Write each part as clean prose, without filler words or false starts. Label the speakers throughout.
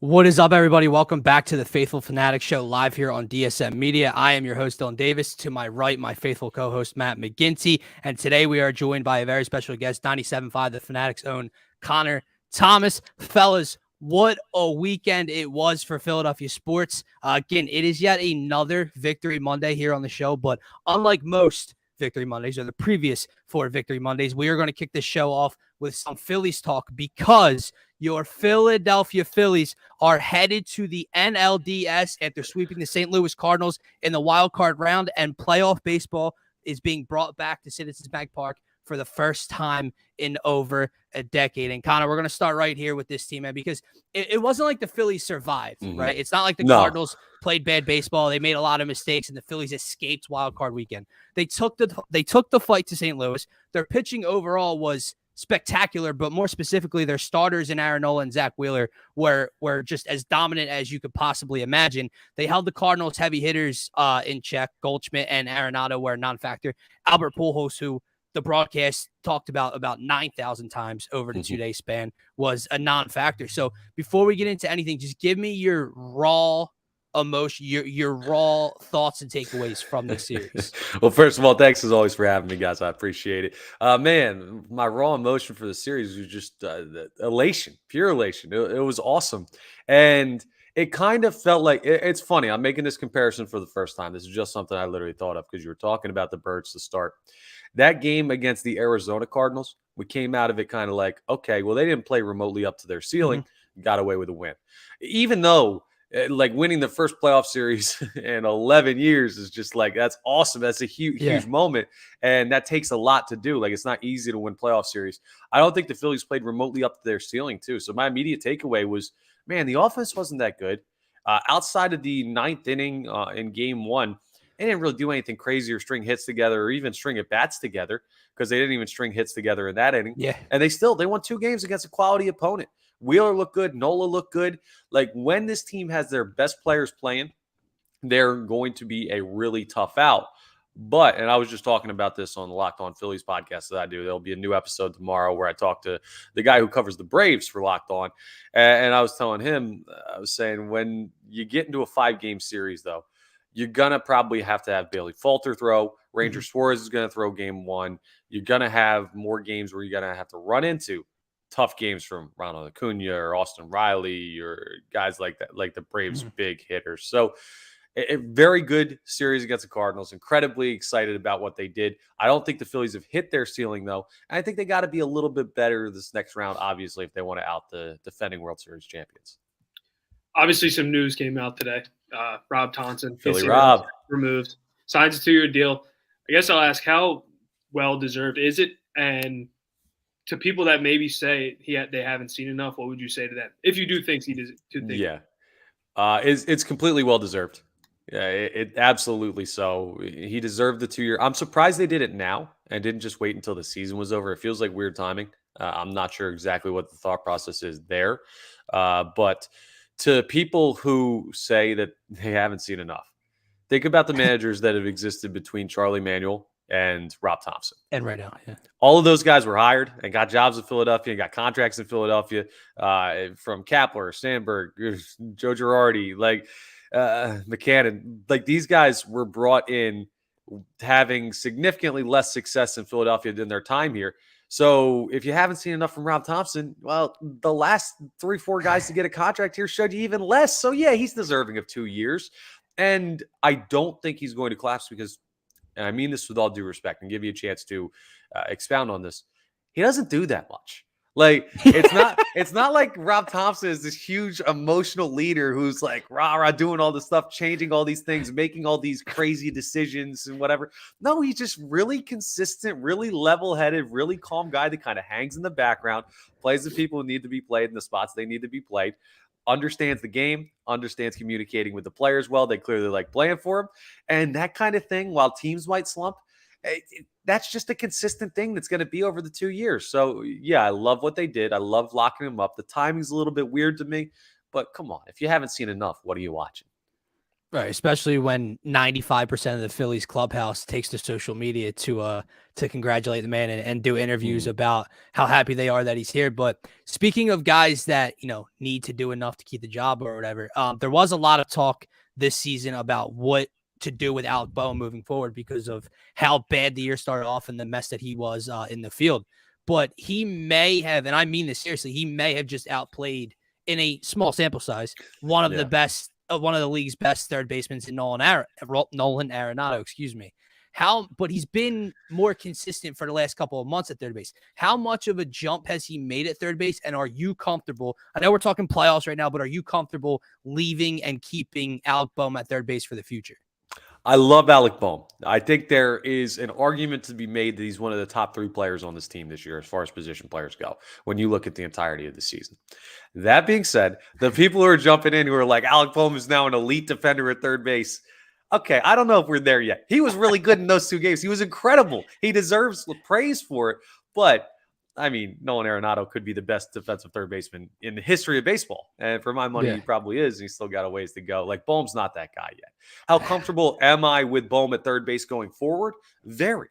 Speaker 1: What is up, everybody? Welcome back to the Phaithful Phanatics show live here on DSM Media. I am your host, Dylan Davis. To my right, my faithful co-host, Matt McGinty. And today we are joined by a very special guest, 97.5, the Phanatics' own Connor Thomas. Fellas, what a weekend it was for Philadelphia sports. Again, it is yet another Victory Monday here on the show, but unlike most Victory Mondays or the previous 4 Victory Mondays, we are going to kick this show off with some Phillies talk because your Philadelphia Phillies are headed to the NLDS after sweeping the St. Louis Cardinals in the wild card round, and playoff baseball is being brought back to Citizens Bank Park for the first time in over a decade. And Connor, we're going to start right here with this team, man, because it wasn't like the Phillies survived, right? It's not like the Cardinals played bad baseball. They made a lot of mistakes, and the Phillies escaped wild card weekend. They took the fight to St. Louis. Their pitching overall was spectacular, but more specifically, their starters in Aaron Nola and Zach Wheeler were just as dominant as you could possibly imagine. They held the Cardinals' heavy hitters in check. Goldschmidt and Arenado were a non-factor. Albert Pujols, who the broadcast talked about 9,000 times over the 2-day span, was a non-factor. So before we get into anything, just give me your raw emotion, your raw thoughts and takeaways from this series.
Speaker 2: Well, first of all, thanks as always for having me, guys. I appreciate it. Man, my raw emotion for the series was just elation, pure elation. It was awesome. And it kind of felt like it's funny. I'm making this comparison for the first time. This is just something I literally thought of because you were talking about the Birds to start. That game against the Arizona Cardinals, we came out of it kind of like, okay, well, they didn't play remotely up to their ceiling, got away with a win. Even though like winning the first playoff series in 11 years is just like, that's awesome. That's a huge moment. And that takes a lot to do. Like, it's not easy to win playoff series. I don't think the Phillies played remotely up to their ceiling too. So my immediate takeaway was, man, the offense wasn't that good. Outside of the 9th inning in game 1, they didn't really do anything crazy or string hits together or even string at bats together because they didn't even string hits together in that inning.
Speaker 1: Yeah.
Speaker 2: And they won 2 games against a quality opponent. Wheeler looked good. Nola looked good. Like, when this team has their best players playing, they're going to be a really tough out. But, and I was just talking about this on the Locked On Phillies podcast that I do. There'll be a new episode tomorrow where I talk to the guy who covers the Braves for Locked On. And I was telling him, I was saying, when you get into a 5-game series, though, you're going to probably have to have Bailey Falter throw. Ranger Suarez is going to throw game 1. You're going to have more games where you're going to have to run into tough games from Ronald Acuna or Austin Riley or guys like that, like the Braves' big hitters. So a very good series against the Cardinals. Incredibly excited about what they did. I don't think the Phillies have hit their ceiling, though. And I think they got to be a little bit better this next round, obviously, if they want to out the defending World Series champions.
Speaker 3: Obviously, some news came out today. Rob Thompson,
Speaker 2: Philly Rob,
Speaker 3: removed, signs a 2-year deal. I guess I'll ask, how well-deserved is it? And to people that maybe say they haven't seen enough, what would you say to them? If you do think he does,
Speaker 2: it's completely well-deserved. Yeah, it absolutely so. He deserved the 2-year. I'm surprised they did it now and didn't just wait until the season was over. It feels like weird timing. I'm not sure exactly what the thought process is there. But to people who say that they haven't seen enough, think about the managers that have existed between Charlie Manuel and Rob Thompson.
Speaker 1: And right now, yeah. All
Speaker 2: of those guys were hired and got jobs in Philadelphia and got contracts in Philadelphia from Kapler, Sandberg, Joe Girardi, like McCannon. Like, these guys were brought in having significantly less success in Philadelphia than their time here. So if you haven't seen enough from Rob Thompson, well, the last 3-4 guys to get a contract here showed you even less. So yeah, he's deserving of 2 years. And I don't think he's going to collapse because, and I mean this with all due respect and give you a chance to expound on this, he doesn't do that much. Like, it's not like Rob Thompson is this huge emotional leader who's like rah doing all this stuff, changing all these things, making all these crazy decisions and whatever. No, he's just really consistent, really level-headed, really calm guy that kind of hangs in the background, plays the people who need to be played in the spots they need to be played, understands the game, understands communicating with the players well. They clearly like playing for him. And that kind of thing, while teams might slump, that's just a consistent thing that's going to be over the 2 years. So, yeah, I love what they did. I love locking him up. The timing's a little bit weird to me, but come on. If you haven't seen enough, what are you watching?
Speaker 1: Right, especially when 95% of the Phillies clubhouse takes to social media to congratulate the man and do interviews about how happy they are that he's here. But speaking of guys that, need to do enough to keep the job or whatever, there was a lot of talk this season about what to do with Alec Boehm moving forward because of how bad the year started off and the mess that he was in the field. But he may have, and I mean this seriously, he may have just outplayed in a small sample size one of the best, one of the league's best third basemen in Nolan Arenado, excuse me. But he's been more consistent for the last couple of months at third base. How much of a jump has he made at third base? And are you comfortable? I know we're talking playoffs right now, but are you comfortable leaving and keeping Alec Boehm at third base for the future?
Speaker 2: I love Alec Boehm. I think there is an argument to be made that he's one of the top 3 players on this team this year as far as position players go when you look at the entirety of the season. That being said, the people who are jumping in who are like, Alec Boehm is now an elite defender at third base. Okay, I don't know if we're there yet. He was really good in those 2 games. He was incredible. He deserves praise for it. But I mean, Nolan Arenado could be the best defensive third baseman in the history of baseball. And for my money, he probably is. And he's still got a ways to go. Like, Boehm's not that guy yet. How comfortable am I with Boehm at third base going forward? Very,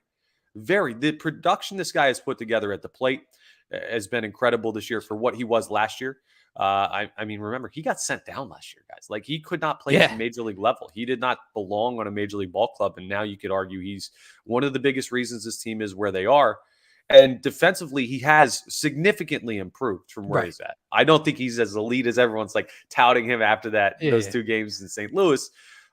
Speaker 2: very. The production this guy has put together at the plate has been incredible this year for what he was last year. I mean, remember, he got sent down last year, guys. Like, he could not play at the major league level. He did not belong on a major league ball club. And now you could argue he's one of the biggest reasons this team is where they are. And defensively, he has significantly improved from where he's at. I don't think he's as elite as everyone's like touting him after those 2 games in St. Louis.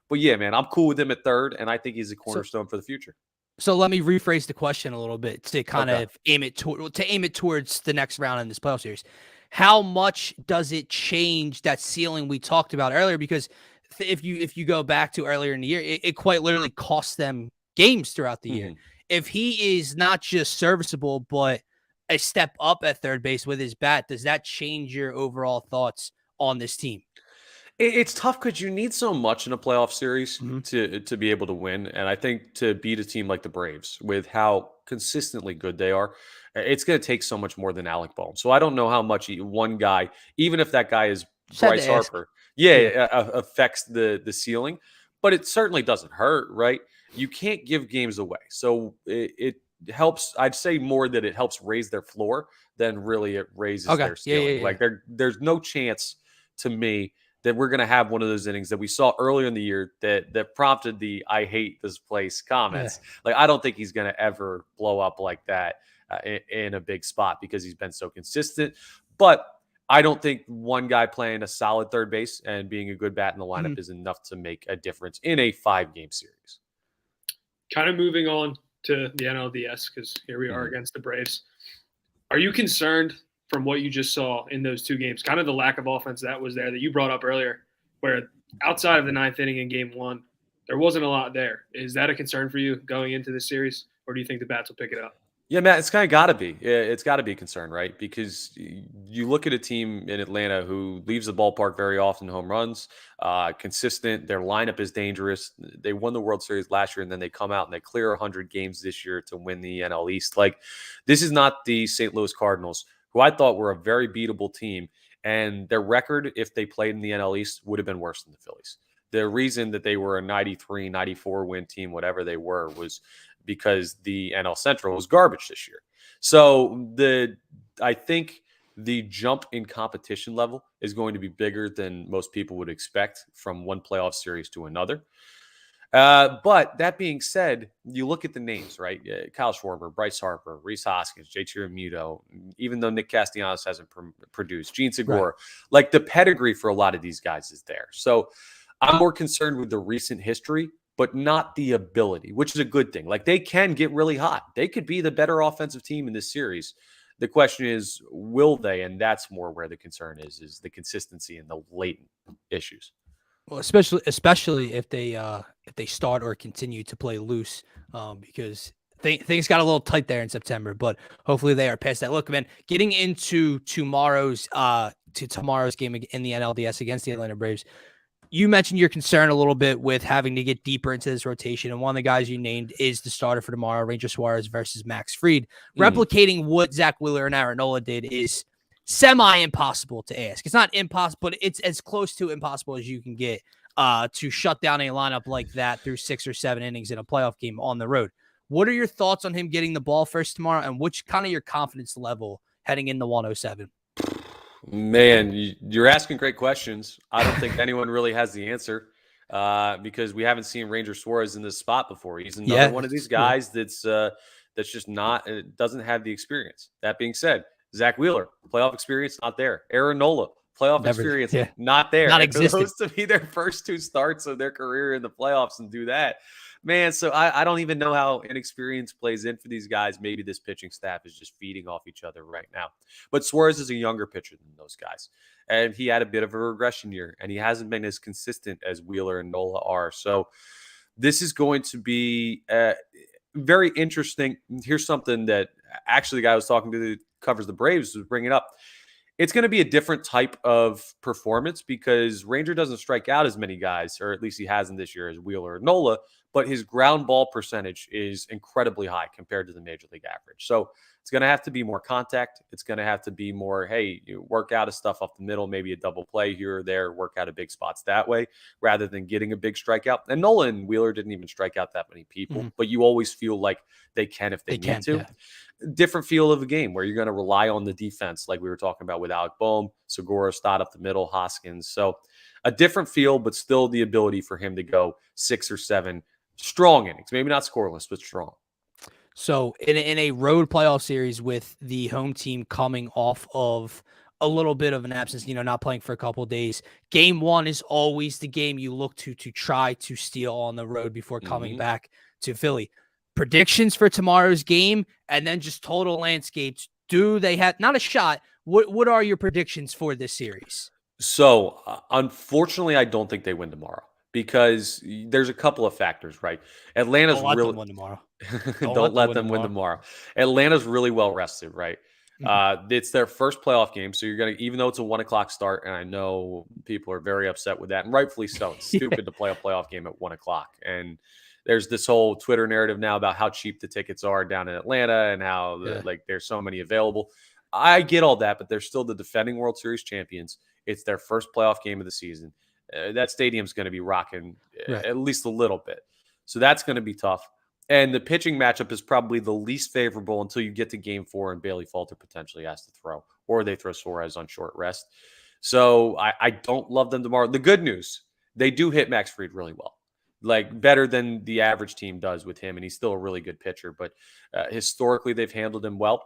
Speaker 2: But yeah, man, I'm cool with him at third, and I think he's a cornerstone for the future.
Speaker 1: So let me rephrase the question a little bit to kind of aim it towards the next round in this playoff series. How much does it change that ceiling we talked about earlier? Because if you go back to earlier in the year, it quite literally cost them games throughout the year. If he is not just serviceable, but a step up at third base with his bat, does that change your overall thoughts on this team?
Speaker 2: It's tough because you need so much in a playoff series to be able to win. And I think to beat a team like the Braves with how consistently good they are, it's going to take so much more than Alec Boehm. So I don't know how much one guy, even if that guy is Bryce Harper, affects the ceiling. But it certainly doesn't hurt, right? You can't give games away. So it helps. I'd say more that it helps raise their floor than really it raises their ceiling. Like there's no chance to me that we're going to have one of those innings that we saw earlier in the year that prompted the "I hate this place" comments. Like, I don't think he's going to ever blow up like that in a big spot because he's been so consistent. But I don't think one guy playing a solid third base and being a good bat in the lineup is enough to make a difference in a 5-game series.
Speaker 3: Kind of moving on to the NLDS, because here we are against the Braves. Are you concerned from what you just saw in those 2 games, kind of the lack of offense that was there that you brought up earlier, where outside of the 9th inning in game 1, there wasn't a lot there? Is that a concern for you going into this series, or do you think the bats will pick it up?
Speaker 2: Yeah, Matt, it's kind of got to be. It's got to be a concern, right? Because you look at a team in Atlanta who leaves the ballpark very often, home runs, consistent. Their lineup is dangerous. They won the World Series last year, and then they come out and they clear 100 games this year to win the NL East. Like, this is not the St. Louis Cardinals, who I thought were a very beatable team. And their record, if they played in the NL East, would have been worse than the Phillies. The reason that they were a 93, 94 win team, whatever they were, was because the NL Central was garbage this year. So I think the jump in competition level is going to be bigger than most people would expect from one playoff series to another. But that being said, you look at the names, right? Kyle Schwarber, Bryce Harper, Rhys Hoskins, JT Realmuto, even though Nick Castellanos hasn't produced, Gene Segura, like the pedigree for a lot of these guys is there. So I'm more concerned with the recent history, but not the ability, which is a good thing. Like, they can get really hot. They could be the better offensive team in this series. The question is, will they? And that's more where the concern is the consistency and the latent issues.
Speaker 1: Well, especially if they start or continue to play loose, because things got a little tight there in September. But hopefully they are past that. Look, man, getting into tomorrow's game in the NLDS against the Atlanta Braves. You mentioned your concern a little bit with having to get deeper into this rotation, and one of the guys you named is the starter for tomorrow, Ranger Suarez versus Max Fried. Replicating what Zach Wheeler and Aaron Nola did is semi-impossible to ask. It's not impossible, but it's as close to impossible as you can get to shut down a lineup like that through 6 or 7 innings in a playoff game on the road. What are your thoughts on him getting the ball first tomorrow, and which kind of your confidence level heading into 107?
Speaker 2: Man, you're asking great questions. I don't think anyone really has the answer because we haven't seen Ranger Suarez in this spot before. He's another one of these guys that's just not doesn't have the experience. That being said, Zach Wheeler, playoff experience not there. Aaron Nola, playoff experience not there.
Speaker 1: Not
Speaker 2: and for
Speaker 1: existent.
Speaker 2: those to be their first 2 starts of their career in the playoffs and do that. Man, so I don't even know how inexperience plays in for these guys. Maybe this pitching staff is just feeding off each other right now. But Suarez is a younger pitcher than those guys. And he had a bit of a regression year, and he hasn't been as consistent as Wheeler and Nola are. So this is going to be very interesting. Here's something that actually the guy I was talking to that covers the Braves was bringing up. It's going to be a different type of performance because Ranger doesn't strike out as many guys, or at least he hasn't this year, as Wheeler or Nola, but his ground ball percentage is incredibly high compared to the major league average. So it's going to have to be more contact. It's going to have to be more, hey, you work out of stuff up the middle, maybe a double play here or there, work out of big spots that way, rather than getting a big strikeout. And Nola and Wheeler didn't even strike out that many people, but you always feel like they can if they need to. Yeah. Different feel of a game where you're going to rely on the defense, like we were talking about with Alec Boehm, Segura, Stott up the middle, Hoskins. So a different feel, but still the ability for him to go 6 or 7 strong innings, maybe not scoreless, but strong.
Speaker 1: So in a road playoff series with the home team coming off of a little bit of an absence, not playing for a couple of days, game 1 is always the game you look to try to steal on the road before coming back to Philly. Predictions for tomorrow's game, and then just total landscapes. Do they have not a shot? What are your predictions for this series?
Speaker 2: So unfortunately, I don't think they win tomorrow because there's a couple of factors, right? Atlanta's
Speaker 1: don't let
Speaker 2: really
Speaker 1: them win tomorrow.
Speaker 2: Don't let them win tomorrow. Atlanta's really well rested, right? It's their first playoff game, so you're gonna, even though it's a 1:00 start, and I know people are very upset with that, and rightfully so. It's stupid to play a playoff game at 1:00, and there's this whole Twitter narrative now about how cheap the tickets are down in Atlanta and how like there's so many available. I get all that, but they're still the defending World Series champions. It's their first playoff game of the season. That stadium's going to be rocking at least a little bit, so that's going to be tough. And the pitching matchup is probably the least favorable until you get to game 4 and Bailey Falter potentially has to throw, or they throw Suarez on short rest. So I don't love them tomorrow. The good news, they do hit Max Fried really well, like better than the average team does with him. And he's still a really good pitcher, but historically they've handled him well.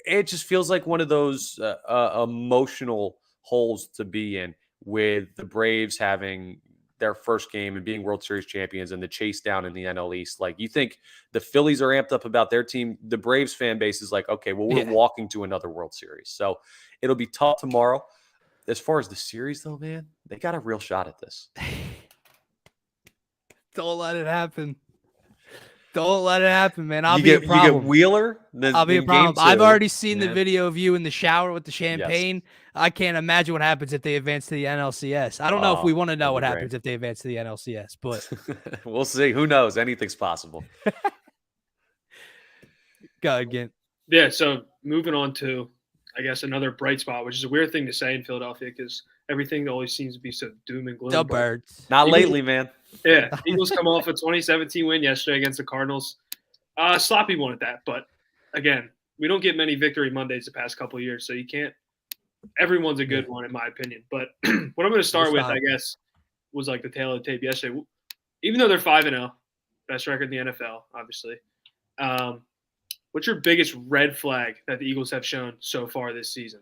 Speaker 2: It just feels like one of those emotional holes to be in with the Braves having their first game and being World Series champions and the chase down in the NL East. Like, you think the Phillies are amped up about their team. The Braves fan base is like, okay, well, we're walking to another World Series. So it'll be tough tomorrow. As far as the series, though, man, they got a real shot at this.
Speaker 1: Don't let it happen. Don't let it happen, man. I'll be a problem.
Speaker 2: You get Wheeler,
Speaker 1: I'll be a problem. I've already seen the video of you in the shower with the champagne. Yes. I can't imagine what happens if they advance to the NLCS. I don't know if we want to know what happens if they advance to the NLCS, but
Speaker 2: we'll see. Who knows? Anything's possible.
Speaker 1: Go again.
Speaker 3: Yeah. So moving on to, I guess, another bright spot, which is a weird thing to say in Philadelphia because everything always seems to be so doom and gloom.
Speaker 1: The Birds.
Speaker 2: Not lately, man.
Speaker 3: Yeah. Eagles come off a 2017 win yesterday against the Cardinals. Sloppy one at that. But again, we don't get many victory Mondays the past couple of years, so you can't. Everyone's a good one, in my opinion. But what I'm going to start with, I guess, was like the tail of the tape yesterday. Even though they're 5-0, best record in the NFL, obviously. What's your biggest red flag that the Eagles have shown so far this season?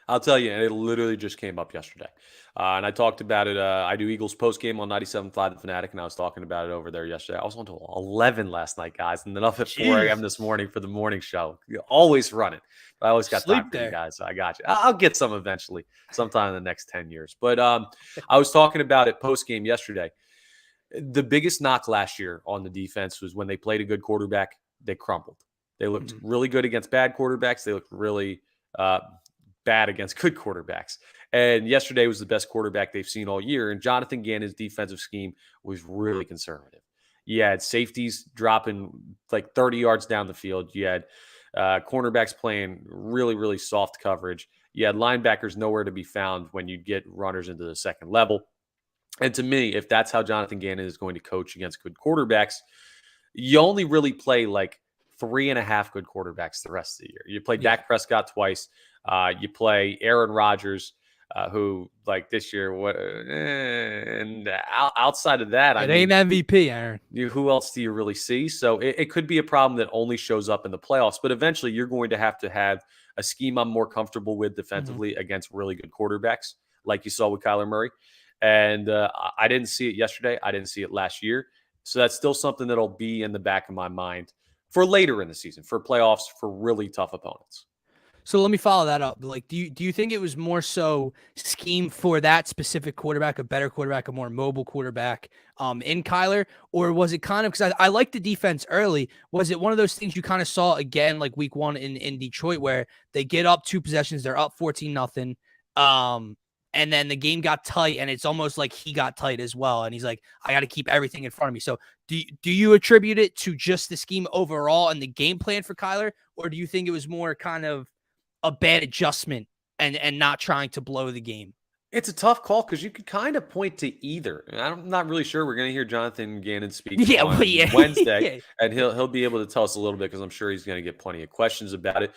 Speaker 2: I'll tell you, and it literally just came up yesterday. And I talked about it. I do Eagles post-game on 97.5 The Fanatic, and I was talking about it over there yesterday. I was on until 11 last night, guys, and then up at 4 a.m. this morning for the morning show. Always running. I always got time for you guys, so I got you. I'll get some eventually, sometime in the next 10 years. But I was talking about it post-game yesterday. The biggest knock last year on the defense was when they played a good quarterback, they crumbled. They looked really good against bad quarterbacks. They looked really bad against good quarterbacks. And yesterday was the best quarterback they've seen all year. And Jonathan Gannon's defensive scheme was really conservative. You had safeties dropping like 30 yards down the field. You had cornerbacks playing really, really soft coverage. You had linebackers nowhere to be found when you get runners into the second level. And to me, if that's how Jonathan Gannon is going to coach against good quarterbacks, you only really play like 3.5 good quarterbacks the rest of the year. You play Dak Prescott twice. You play Aaron Rodgers, who like this year. And outside of that,
Speaker 1: It ain't MVP, Aaron.
Speaker 2: Who else do you really see? So it could be a problem that only shows up in the playoffs. But eventually, you're going to have a scheme I'm more comfortable with defensively against really good quarterbacks, like you saw with Kyler Murray. And I didn't see it yesterday. I didn't see it last year. So that's still something that'll be in the back of my mind for later in the season, for playoffs, for really tough opponents.
Speaker 1: So let me follow that up. Like, do you think it was more so scheme for that specific quarterback, a better quarterback, a more mobile quarterback in Kyler? Or was it kind of, because I like the defense early, was it one of those things you kind of saw again, like week 1 in Detroit, where they get up 2 possessions, they're up 14-0. And then the game got tight, and it's almost like he got tight as well. And he's like, I got to keep everything in front of me. So do you attribute it to just the scheme overall and the game plan for Kyler? Or do you think it was more kind of a bad adjustment and not trying to blow the game?
Speaker 2: It's a tough call because you could kind of point to either. I'm not really sure we're going to hear Jonathan Gannon speak on Wednesday, and he'll be able to tell us a little bit because I'm sure he's going to get plenty of questions about it.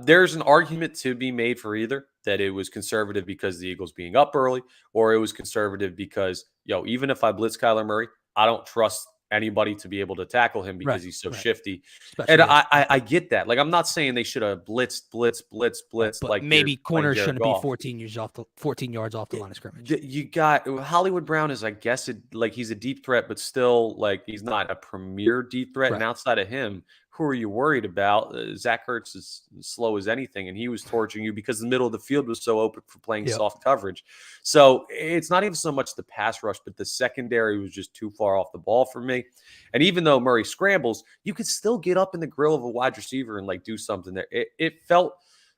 Speaker 2: There's an argument to be made for either, that it was conservative because the Eagles being up early, or it was conservative because, even if I blitz Kyler Murray, I don't trust anybody to be able to tackle him because he's so shifty. Especially, and I get that. Like, I'm not saying they should have blitzed,
Speaker 1: but
Speaker 2: like
Speaker 1: maybe corners shouldn't be 14 yards off the line of scrimmage.
Speaker 2: You got Hollywood Brown is, I guess, he's a deep threat, but still, like, he's not a premier deep threat. And outside of him, who are you worried about? Zach Ertz is slow as anything, and he was torching you because the middle of the field was so open for playing soft coverage. So it's not even so much the pass rush, but the secondary was just too far off the ball for me. And even though Murray scrambles, you could still get up in the grill of a wide receiver and like do something there. It felt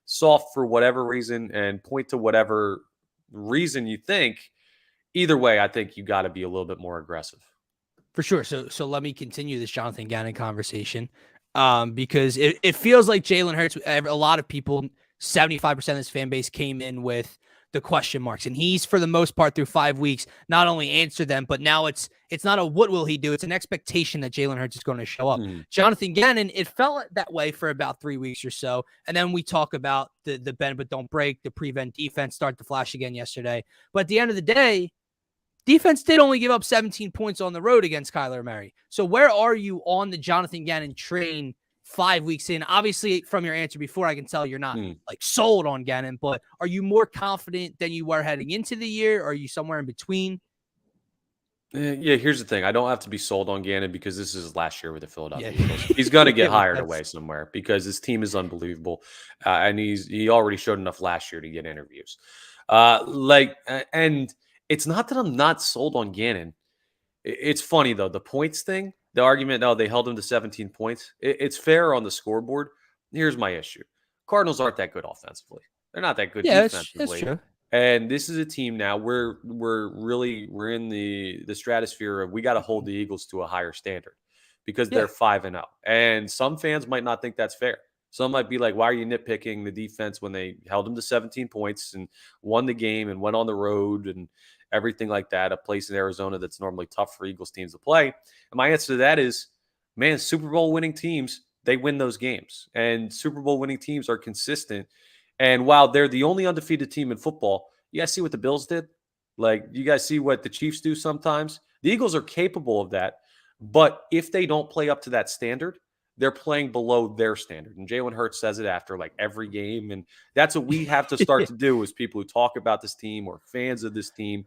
Speaker 2: soft for whatever reason, and point to whatever reason you think. Either way, I think you got to be a little bit more aggressive.
Speaker 1: For sure. So let me continue this Jonathan Gannon conversation. Because it feels like Jalen Hurts, a lot of people, 75% of this fan base came in with the question marks, and he's, for the most part, through 5 weeks, not only answered them, but now it's not a what will he do, it's an expectation that Jalen Hurts is going to show up. Jonathan Gannon, it felt that way for about 3 weeks or so, and then we talk about the bend but don't break, the prevent defense start to flash again yesterday. But at the end of the day, defense did only give up 17 points on the road against Kyler Murray. So where are you on the Jonathan Gannon train 5 weeks in? Obviously, from your answer before, I can tell you're not like sold on Gannon, but are you more confident than you were heading into the year? Or are you somewhere in between?
Speaker 2: Yeah, here's the thing. I don't have to be sold on Gannon because this is his last year with the Philadelphia Eagles. He's going to get hired away somewhere because his team is unbelievable. And he already showed enough last year to get interviews. And it's not that I'm not sold on Gannon. It's funny, though. The points thing, the argument, they held him to 17 points. It's fair on the scoreboard. Here's my issue. Cardinals aren't that good offensively. They're not that good defensively. That's true. And this is a team now we're in the stratosphere of we got to hold the Eagles to a higher standard because they're 5-0. And some fans might not think that's fair. Some might be like, why are you nitpicking the defense when they held them to 17 points and won the game and went on the road and everything like that, a place in Arizona that's normally tough for Eagles teams to play? And my answer to that is, man, Super Bowl winning teams, they win those games. And Super Bowl winning teams are consistent. And while they're the only undefeated team in football, you guys see what the Bills did? Like, you guys see what the Chiefs do sometimes? The Eagles are capable of that. But if they don't play up to that standard, they're playing below their standard. And Jalen Hurts says it after like every game. And that's what we have to start to do as people who talk about this team or fans of this team,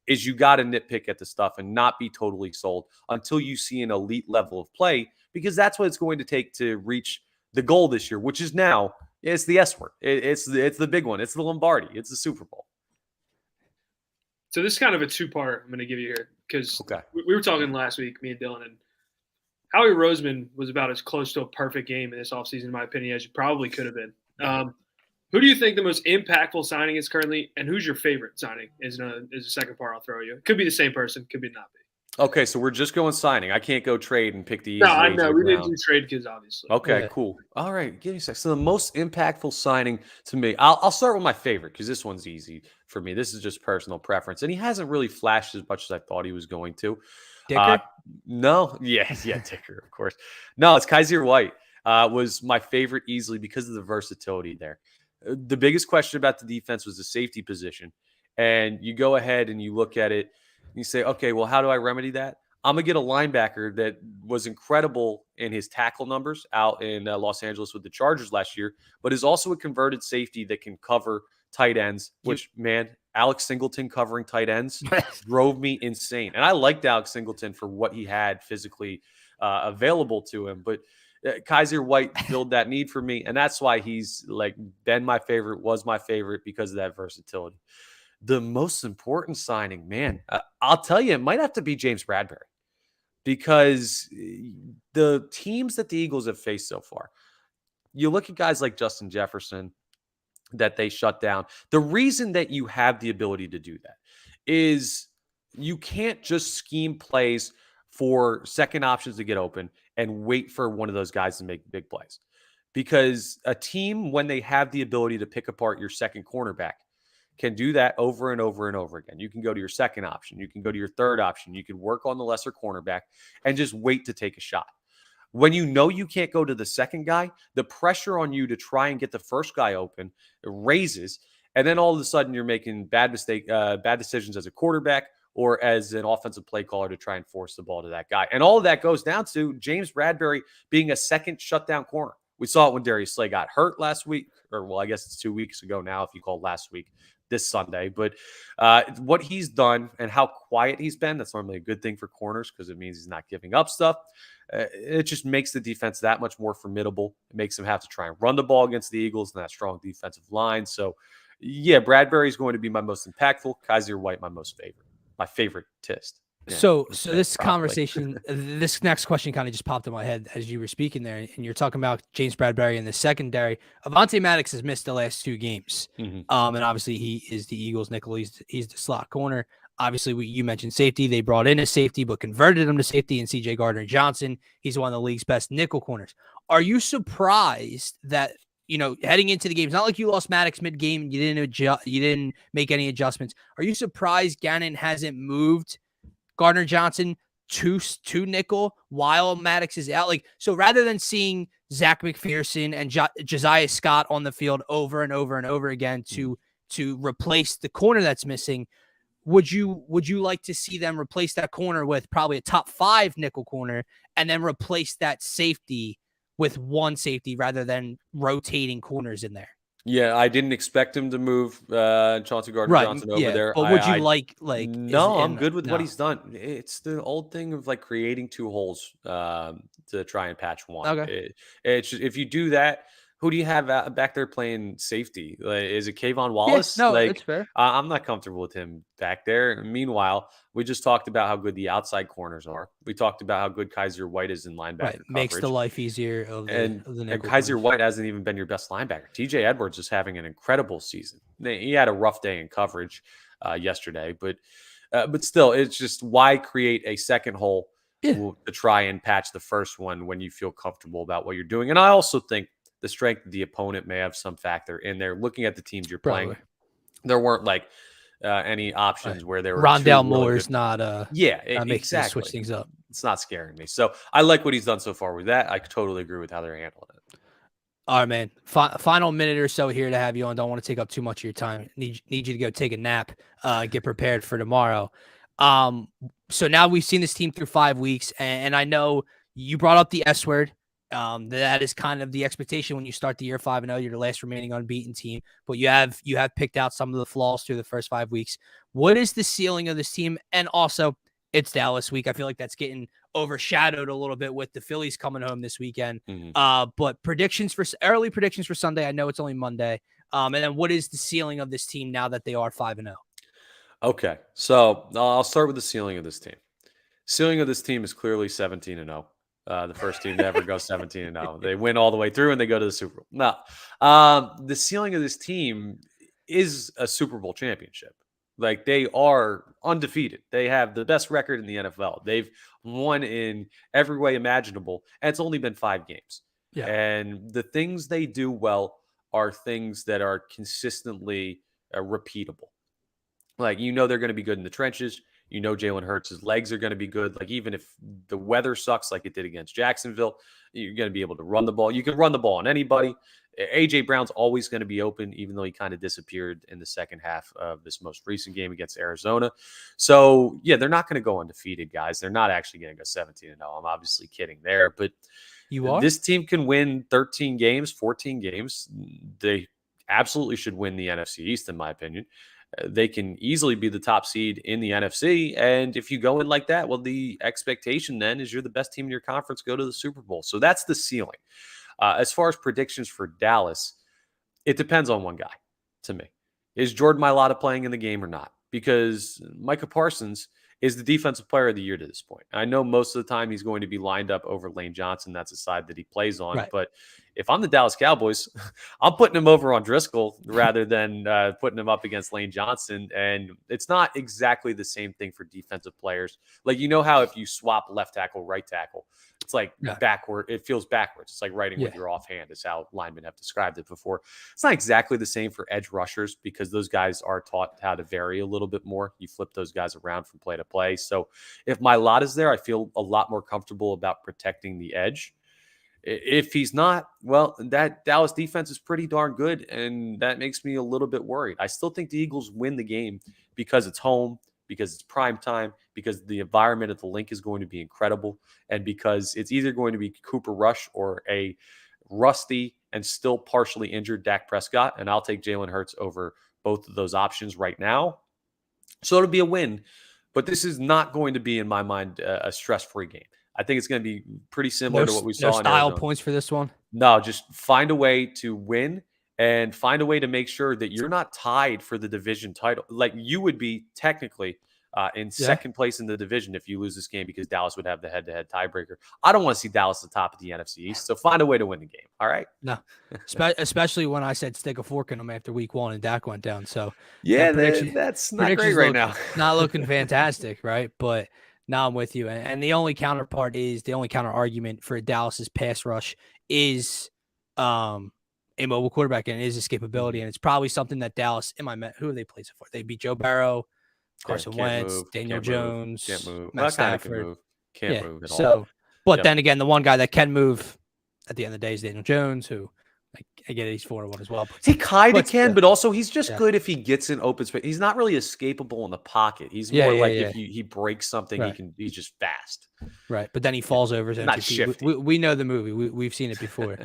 Speaker 2: is you got to nitpick at the stuff and not be totally sold until you see an elite level of play, because that's what it's going to take to reach the goal this year, which is now, it's the S word. It's the big one. It's the Lombardi. It's the Super Bowl.
Speaker 3: So this is kind of a two-part I'm going to give you here, because we were talking last week, me and Dylan, and Howie Roseman was about as close to a perfect game in this offseason, in my opinion, as you probably could have been. Who do you think the most impactful signing is currently, and who's your favorite signing is the second part I'll throw you? It could be the same person, could be not be.
Speaker 2: Okay, so we're just going signing. I can't go trade and pick the
Speaker 3: No,
Speaker 2: easy
Speaker 3: I
Speaker 2: way
Speaker 3: know
Speaker 2: to
Speaker 3: we
Speaker 2: the
Speaker 3: didn't
Speaker 2: ground.
Speaker 3: do trade kids, obviously.
Speaker 2: Okay,
Speaker 1: Yeah.
Speaker 2: cool. All right, give me a sec. So the most impactful signing to me, I'll start with my favorite because this one's easy for me. This is just personal preference, and he hasn't really flashed as much as I thought he was going to. Uh,
Speaker 1: Dicker?
Speaker 2: no, yeah, Dicker, of course. No, it's Kaiser White. Was my favorite easily because of the versatility there. The biggest question about the defense was the safety position, and you go ahead and you look at it, and you say, okay, well, how do I remedy that? I'm gonna get a linebacker that was incredible in his tackle numbers out in Los Angeles with the Chargers last year, but is also a converted safety that can cover tight ends. Which, man, Alex Singleton covering tight ends drove me insane. And I liked Alex Singleton for what he had physically available to him. But Kaiser White filled that need for me. And that's why he's like been my favorite, was my favorite because of that versatility. The most important signing, man, I'll tell you, it might have to be James Bradbury because the teams that the Eagles have faced so far, you look at guys like Justin Jefferson that they shut down. The reason that you have the ability to do that is you can't just scheme plays for second options to get open and wait for one of those guys to make big plays. Because a team, when they have the ability to pick apart your second cornerback, can do that over and over and over again. You can go to your second option. You can go to your third option. You can work on the lesser cornerback and just wait to take a shot. When you know you can't go to the second guy, the pressure on you to try and get the first guy open raises. And then all of a sudden you're making bad decisions as a quarterback or as an offensive play caller to try and force the ball to that guy. And all of that goes down to James Bradbury being a second shutdown corner. We saw it when Darius Slay got hurt last week, or well, I guess it's 2 weeks ago now if you call last week this Sunday. But what he's done and how quiet he's been, that's normally a good thing for corners because it means he's not giving up stuff. It just makes the defense that much more formidable. It makes them have to try and run the ball against the Eagles and that strong defensive line. So, yeah, Bradbury is going to be my most impactful. Kaiser White, my most favorite. My favorite tist. Yeah,
Speaker 1: So this
Speaker 2: probably.
Speaker 1: conversation, this next question kind of just popped in my head as you were speaking there, and you're talking about James Bradbury in the secondary. Avonte Maddox has missed the last 2 games, and obviously he is the Eagles' nickel. He's the slot corner. Obviously, you mentioned safety. They brought in a safety, but converted him to safety in C.J. Gardner-Johnson. He's one of the league's best nickel corners. Are you surprised that, heading into the game, it's not like you lost Maddox mid-game and you didn't make any adjustments. Are you surprised Gannon hasn't moved Gardner-Johnson to nickel while Maddox is out? So rather than seeing Zach McPherson and Josiah Scott on the field over and over and over again to replace the corner that's missing, would you like to see them replace that corner with probably a top 5 nickel corner and then replace that safety with one safety rather than rotating corners in there?
Speaker 2: Yeah, I didn't expect him to move Chauncey Gardner-Johnson over there.
Speaker 1: But would you
Speaker 2: No, I'm good with what he's done. It's the old thing of like creating 2 holes to try and patch one.
Speaker 1: Okay.
Speaker 2: It's just, if you do that, who do you have back there playing safety? Like, is it Kayvon Wallace?
Speaker 1: No, that's fair.
Speaker 2: I'm not comfortable with him back there. Meanwhile, we just talked about how good the outside corners are. We talked about how good Kaiser White is in linebacker coverage.
Speaker 1: Makes the life easier of the nickel
Speaker 2: And Kaiser
Speaker 1: corners.
Speaker 2: White hasn't even been your best linebacker. TJ Edwards is having an incredible season. He had a rough day in coverage yesterday, but still, it's just why create a second hole to try and patch the first one when you feel comfortable about what you're doing. And I also think the strength of the opponent may have some factor in there. Looking at the teams you're playing, there weren't like any options where there were
Speaker 1: Rondell
Speaker 2: really
Speaker 1: Moore's not
Speaker 2: exactly.
Speaker 1: switch things up.
Speaker 2: It's not scaring me. So I like what he's done so far with that. I totally agree with how they're handling it.
Speaker 1: All right, man. Final minute or so here to have you on. Don't want to take up too much of your time. Need you to go take a nap, get prepared for tomorrow. So now we've seen this team through 5 weeks, and I know you brought up the S word. That is kind of the expectation when you start the year 5-0. You're the last remaining unbeaten team, but you have picked out some of the flaws through the first 5 weeks. What is the ceiling of this team? And also, it's Dallas week. I feel like that's getting overshadowed a little bit with the Phillies coming home this weekend. But early predictions for Sunday. I know it's only Monday. And then what is the ceiling of this team now that they are 5-0?
Speaker 2: Okay, so I'll start with the ceiling of this team. Ceiling of this team is clearly 17-0. The first team to ever go 17-0. They win all the way through and they go to the Super Bowl. Now, the ceiling of this team is a Super Bowl championship. Like, they are undefeated. They have the best record in the NFL. They've won in every way imaginable, and it's only been 5 games.
Speaker 1: Yeah.
Speaker 2: And the things they do well are things that are consistently repeatable. Like, they're going to be good in the trenches. Jalen Hurts' legs are going to be good. Like, even if the weather sucks like it did against Jacksonville, you're going to be able to run the ball. You can run the ball on anybody. A.J. Brown's always going to be open, even though he kind of disappeared in the second half of this most recent game against Arizona. So, yeah, they're not going to go undefeated, guys. They're not actually going to go 17-0. I'm obviously kidding there. But this team can win 13 games, 14 games. They absolutely should win the NFC East, in my opinion. They can easily be the top seed in the NFC. And if you go in like that, well, the expectation then is you're the best team in your conference, go to the Super Bowl. So that's the ceiling. As far as predictions for Dallas, it depends on one guy to me. Is Jordan Mailata playing in the game or not? Because Micah Parsons is the defensive player of the year to this point. I know most of the time he's going to be lined up over Lane Johnson. That's a side that he plays on.
Speaker 1: Right.
Speaker 2: But if I'm the Dallas Cowboys, I'm putting him over on Driscoll rather than putting him up against Lane Johnson. And it's not exactly the same thing for defensive players. Like, how if you swap left tackle, right tackle, it's like backward. It feels backwards. It's like writing with your offhand is how linemen have described it before. It's not exactly the same for edge rushers because those guys are taught how to vary a little bit more. You flip those guys around from play to play. So if Mailata is there, I feel a lot more comfortable about protecting the edge. If he's not, well, that Dallas defense is pretty darn good, and that makes me a little bit worried. I still think the Eagles win the game because it's home, because it's prime time, because the environment at the Link is going to be incredible, and because it's either going to be Cooper Rush or a rusty and still partially injured Dak Prescott, and I'll take Jalen Hurts over both of those options right now. So it'll be a win, but this is not going to be, in my mind, a stress-free game. I think it's going to be pretty similar to what we saw.
Speaker 1: No style points for this one?
Speaker 2: No, just find a way to win and find a way to make sure that you're not tied for the division title. Like, you would be technically in second place in the division if you lose this game because Dallas would have the head-to-head tiebreaker. I don't want to see Dallas at the top of the NFC East, so find a way to win the game, all right?
Speaker 1: No, especially when I said stick a fork in them after week 1 and Dak went down. So,
Speaker 2: yeah, that's not great right now.
Speaker 1: Not looking fantastic, right? But now I'm with you. And the only counter argument for Dallas's pass rush is a mobile quarterback and his escapability. And it's probably something that Dallas, who have they played so far? They beat Joe Burrow, Carson Wentz, Daniel Jones, Matt Stafford.
Speaker 2: Can't move at all.
Speaker 1: So, but then again, the one guy that can move at the end of the day is Daniel Jones, who I get he's 4-1 as well.
Speaker 2: He kind of can, but also he's just good if he gets in open space. He's not really escapable in the pocket. He's more if he breaks something, he's just fast.
Speaker 1: Right, but then he falls over.
Speaker 2: Not shifty.
Speaker 1: We know the movie. We've seen it before.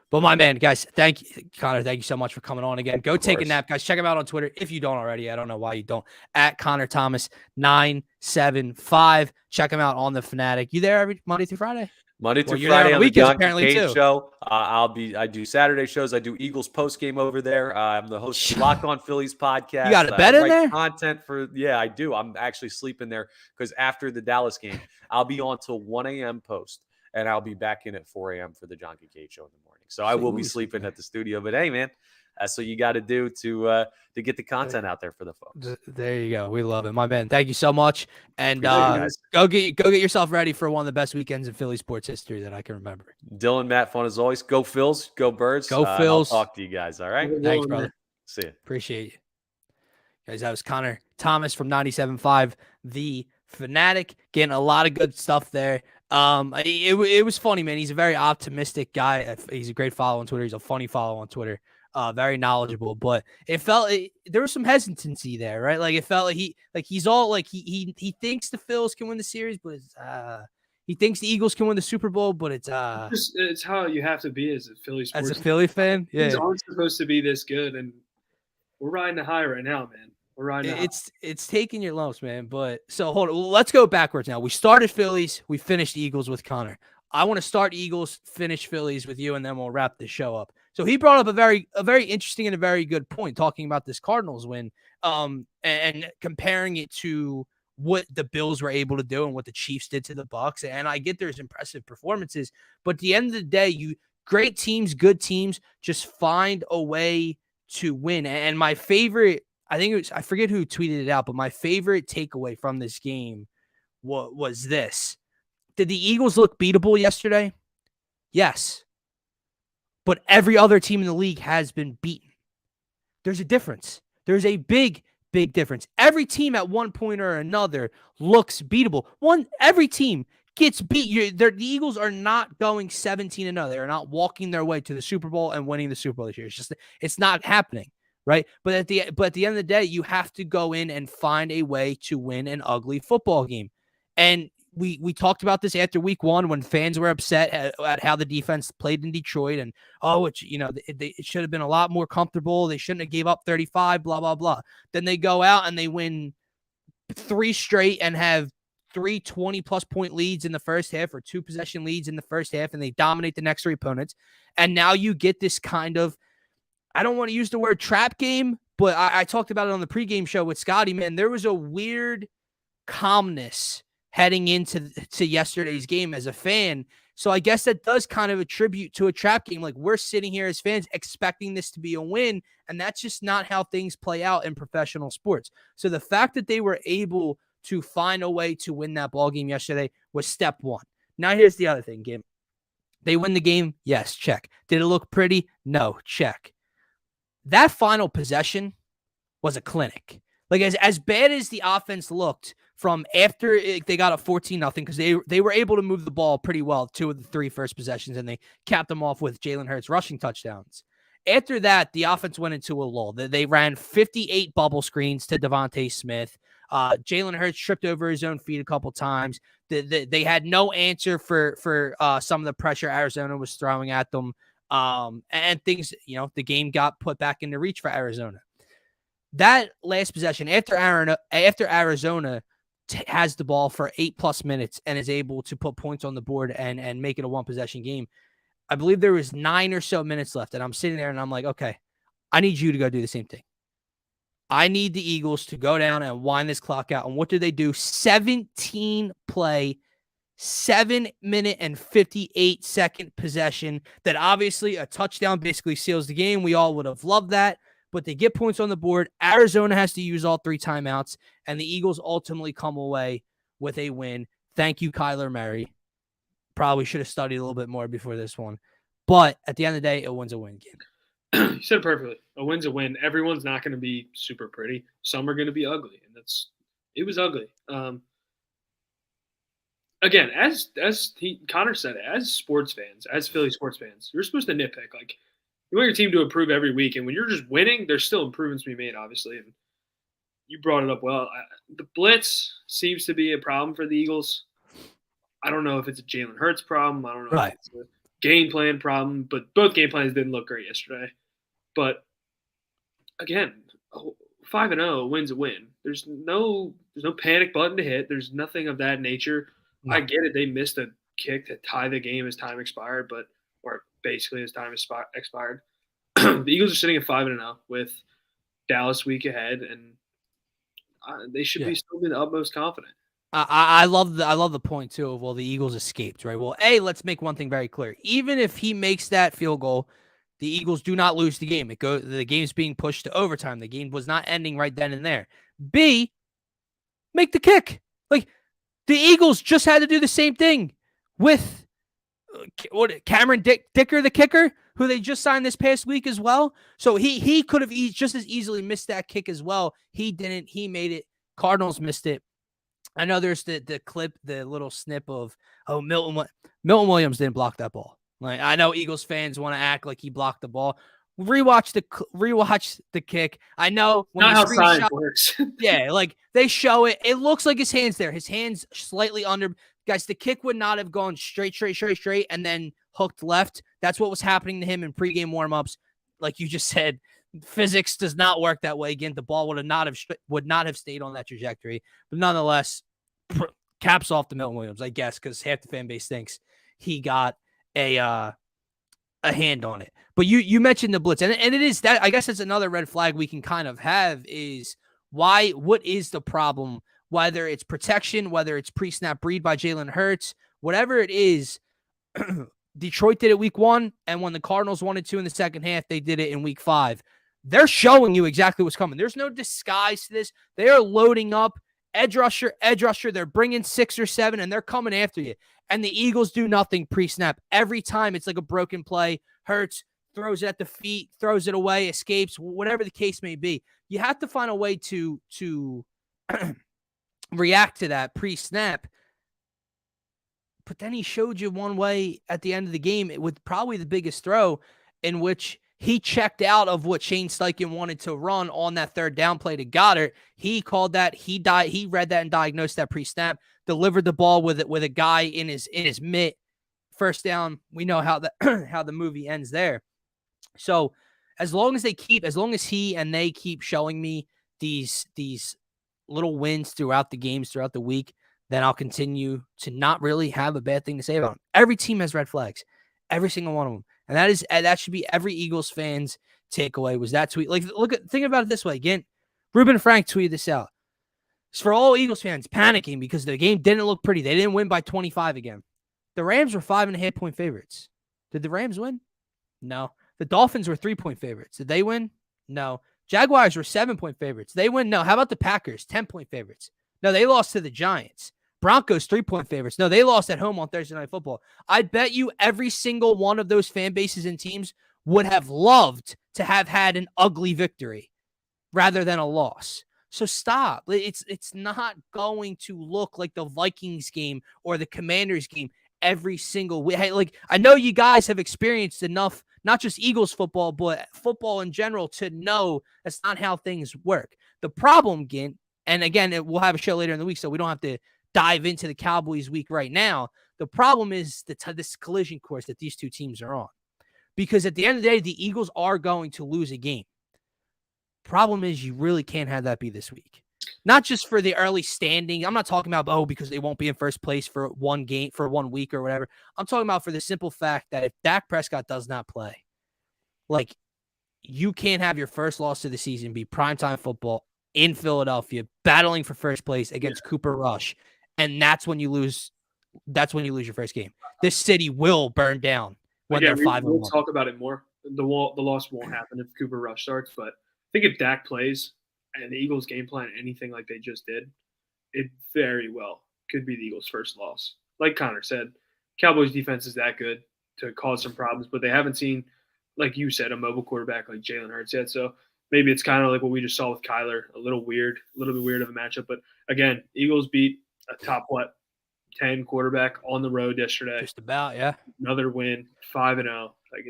Speaker 1: But my man, guys, thank you, Connor. Thank you so much for coming on again. Go take a nap, guys. Check him out on Twitter if you don't already. I don't know why you don't. At Connor Thomas 975. Check him out on the Phanatic. You there every Monday through Friday?
Speaker 2: Monday through Friday on the
Speaker 1: weekends,
Speaker 2: John
Speaker 1: apparently,
Speaker 2: Cage
Speaker 1: too.
Speaker 2: show. I do Saturday shows. I do Eagles post game over there. I'm the host of Locked On Phillies podcast.
Speaker 1: You got a bet in there?
Speaker 2: Content for I do. I'm actually sleeping there because after the Dallas game, I'll be on till 1 a.m. post, and I'll be back in at 4 a.m. for the John Cage show in the morning. So I will be sleeping at the studio. But hey, man, that's what you got to do to get the content out there for the folks.
Speaker 1: There you go. We love it, my man. Thank you so much, and go get yourself ready for one of the best weekends in Philly sports history that I can remember.
Speaker 2: Dylan, Matt, fun as always. Go Phils, go Birds.
Speaker 1: Go Phils.
Speaker 2: I'll talk to you guys. All right.
Speaker 1: Thanks, brother.
Speaker 2: See you.
Speaker 1: Appreciate you, guys. That was Connor Thomas from 97.5, the Phanatic, getting a lot of good stuff there. It was funny, man. He's a very optimistic guy. He's a great follow on Twitter. He's a funny follow on Twitter. Very knowledgeable, but it felt there was some hesitancy there, right? Like it felt like he's all like he thinks the Phils can win the series, but he thinks the Eagles can win the Super Bowl, but it's
Speaker 3: how you have to be as a Philly sports
Speaker 1: as a Philly fan. Yeah,
Speaker 3: things aren't supposed to be this good, and we're riding the high right now, man. We're riding.
Speaker 1: It's taking your lumps, man. But so hold on, let's go backwards now. We started Phillies, we finished Eagles with Connor. I want to start Eagles, finish Phillies with you, and then we'll wrap the show up. So he brought up a very interesting and a very good point, talking about this Cardinals win, and comparing it to what the Bills were able to do and what the Chiefs did to the Bucs. And I get there's impressive performances, but at the end of the day, great teams, good teams, just find a way to win. And my favorite I think it was, I forget who tweeted it out, but my favorite takeaway from this game was this. Did the Eagles look beatable yesterday? Yes. But every other team in the league has been beaten. There's a difference. There's a big difference. Every team at one point or another looks beatable. Every team gets beat. The Eagles are not going 17-0. They're not walking their way to the Super Bowl and winning the Super Bowl this year. It's not happening, right? But at the end of the day, you have to go in and find a way to win an ugly football game. And we talked about this after week 1 when fans were upset at how the defense played in Detroit, and it should have been a lot more comfortable. They shouldn't have gave up 35, blah, blah, blah. Then they go out and they win 3 straight and have 3 20-plus point leads in the first half or 2 possession leads in the first half, and they dominate the next 3 opponents. And now you get this kind of, I don't want to use the word trap game, but I talked about it on the pregame show with Scotty, man. There was a weird calmness heading into yesterday's game as a fan. So I guess that does kind of attribute to a trap game. Like, we're sitting here as fans expecting this to be a win, and that's just not how things play out in professional sports. So the fact that they were able to find a way to win that ball game yesterday was step 1. Now here's the other thing, Gim. They win the game? Yes, check. Did it look pretty? No, check. That final possession was a clinic. Like, as bad as the offense looked from after they got a 14-0, because they were able to move the ball pretty well 2 of the 3 first possessions, and they capped them off with Jalen Hurts rushing touchdowns. After that, the offense went into a lull. They ran 58 bubble screens to Devontae Smith. Jalen Hurts tripped over his own feet a couple times. They had no answer for some of the pressure Arizona was throwing at them. And things, the game got put back into reach for Arizona. That last possession, after Arizona has the ball for 8+ minutes and is able to put points on the board and make it a 1-possession game, I believe there was 9 or so minutes left. And I'm sitting there and I'm like, okay, I need you to go do the same thing. I need the Eagles to go down and wind this clock out. And what do they do? 17-play, 7-minute and 58-second possession that obviously a touchdown basically seals the game. We all would have loved that. But they get points on the board. Arizona has to use all 3 timeouts, and the Eagles ultimately come away with a win. Thank you, Kyler Murray. Probably should have studied a little bit more before this one. But at the end of the day, a win's a win game.
Speaker 3: You said it perfectly. A win's a win. Everyone's not going to be super pretty. Some are going to be ugly, and it was ugly. Again, as Connor said, as sports fans, as Philly sports fans, you're supposed to nitpick. Like, you want your team to improve every week, and when you're just winning, there's still improvements to be made, obviously. And you brought it up well. The blitz seems to be a problem for the Eagles. I don't know if it's a Jalen Hurts problem. I don't know if it's a game plan problem, but both game plans didn't look great yesterday. But again, 5-0 win's a win. There's no panic button to hit. There's nothing of that nature. No. I get it. They missed a kick to tie the game as time expired, or basically as time expired. The Eagles are sitting at 5-0 with Dallas week ahead, and they should be still be the utmost confident.
Speaker 1: I love the point too of, well, the Eagles escaped, right? Well, A, let's make one thing very clear. Even if he makes that field goal, the Eagles do not lose the game. The game's being pushed to overtime. The game was not ending right then and there. B, make the kick. Like, the Eagles just had to do the same thing with Cameron Dicker, the kicker, who they just signed this past week as well. So he could have just as easily missed that kick as well. He didn't. He made it. Cardinals missed it. I know there's the clip, the little snip of, Milton Williams didn't block that ball. Like, I know Eagles fans want to act like he blocked the ball. Rewatch the kick. I know when
Speaker 3: not how science works.
Speaker 1: Yeah, like they show it. It looks like his hand's there. His hand's slightly under. Guys, the kick would not have gone straight, and then hooked left. That's what was happening to him in pregame warmups. Like you just said, physics does not work that way. Again, the ball would not have stayed on that trajectory. But nonetheless, caps off to Milton Williams, I guess, because half the fan base thinks he got a hand on it. But you mentioned the blitz, and it is that. I guess it's another red flag we can kind of have is what is the problem? Whether it's protection, whether it's pre-snap read by Jalen Hurts, whatever it is, Detroit did it week 1, and when the Cardinals wanted to in the second half, they did it in week 5. they're showing you exactly what's coming. There's no disguise to this. They are loading up, edge rusher. They're bringing 6 or 7, and they're coming after you. And the Eagles do nothing pre-snap. Every time it's like a broken play. Hurts, throws it at the feet, throws it away, escapes, whatever the case may be. You have to find a way to react to that pre-snap. But then he showed you one way at the end of the game with probably the biggest throw, in which he checked out of what Shane Steichen wanted to run on that third down play to Goddard. He called that. He read that and diagnosed that pre-snap, delivered the ball with a guy in his mitt. First down. We know how the movie ends there. So as long as he and they keep showing me these little wins throughout the games, throughout the week, then I'll continue to not really have a bad thing to say about them. Every team has red flags, every single one of them. And that should be every Eagles fan's takeaway was that tweet. Like, think about it this way. Again, Ruben Frank tweeted this out. It's for all Eagles fans panicking because the game didn't look pretty. They didn't win by 25 again. The Rams were 5.5-point favorites. Did the Rams win? No. The Dolphins were 3-point favorites. Did they win? No. Jaguars were 7-point favorites. They win? No. How about the Packers? 10-point favorites. No, they lost to the Giants. Broncos 3-point favorites. No, they lost at home on Thursday Night Football. I bet you every single one of those fan bases and teams would have loved to have had an ugly victory rather than a loss. So stop. It's not going to look like the Vikings game or the Commanders game every single week. Hey, like, I know you guys have experienced enough, not just Eagles football, but football in general, to know that's not how things work. The problem, Gint, and again, we'll have a show later in the week, so we don't have to dive into the Cowboys week right now. The problem is this collision course that these two teams are on. Because at the end of the day, the Eagles are going to lose a game. Problem is, you really can't have that be this week. Not just for the early standing. I'm not talking about, because they won't be in first place for one game, for 1 week or whatever. I'm talking about for the simple fact that if Dak Prescott does not play, like, you can't have your first loss of the season be primetime football in Philadelphia, battling for first place against Cooper Rush. And that's when you lose. That's when you lose your first game. This city will burn down when they're 5-1.
Speaker 3: We'll talk about it more. The loss won't happen if Cooper Rush starts, but I think if Dak plays and the Eagles game plan anything like they just did, it very well could be the Eagles' first loss. Like Connor said, Cowboys defense is that good to cause some problems, but they haven't seen, like you said, a mobile quarterback like Jalen Hurts yet. So maybe it's kind of like what we just saw with Kyler, a little bit weird of a matchup. But again, Eagles beat a top 10 quarterback on the road yesterday.
Speaker 1: Just about, yeah.
Speaker 3: Another win, 5-0. Like,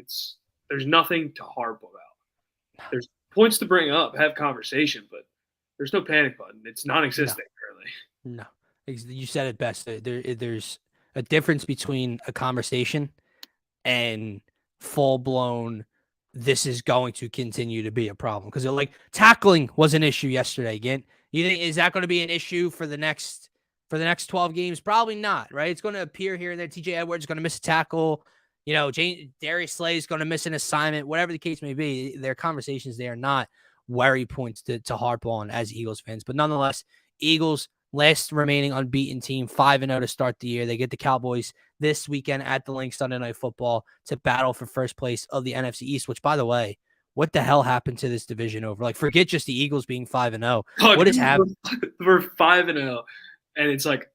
Speaker 3: there's nothing to harp about. There's points to bring up, have conversation, but there's no panic button. It's non-existent currently.
Speaker 1: No, you said it best. There's a difference between a conversation and full-blown, this is going to continue to be a problem. Because like tackling was an issue yesterday. Again, you think, is that going to be an issue for the next 12 games? Probably not, right? It's going to appear here and there. TJ Edwards is going to miss a tackle. Darius Slay is going to miss an assignment. Whatever the case may be, their conversations, they are not worry points to harp on as Eagles fans. But nonetheless, Eagles, last remaining unbeaten team, 5-0 to start the year. They get the Cowboys this weekend at the Link Sunday Night Football to battle for first place of the NFC East, which, by the way, what the hell happened to this division over? Like, forget just the Eagles being 5-0. What has happened?
Speaker 3: We're 5-0, and it's like,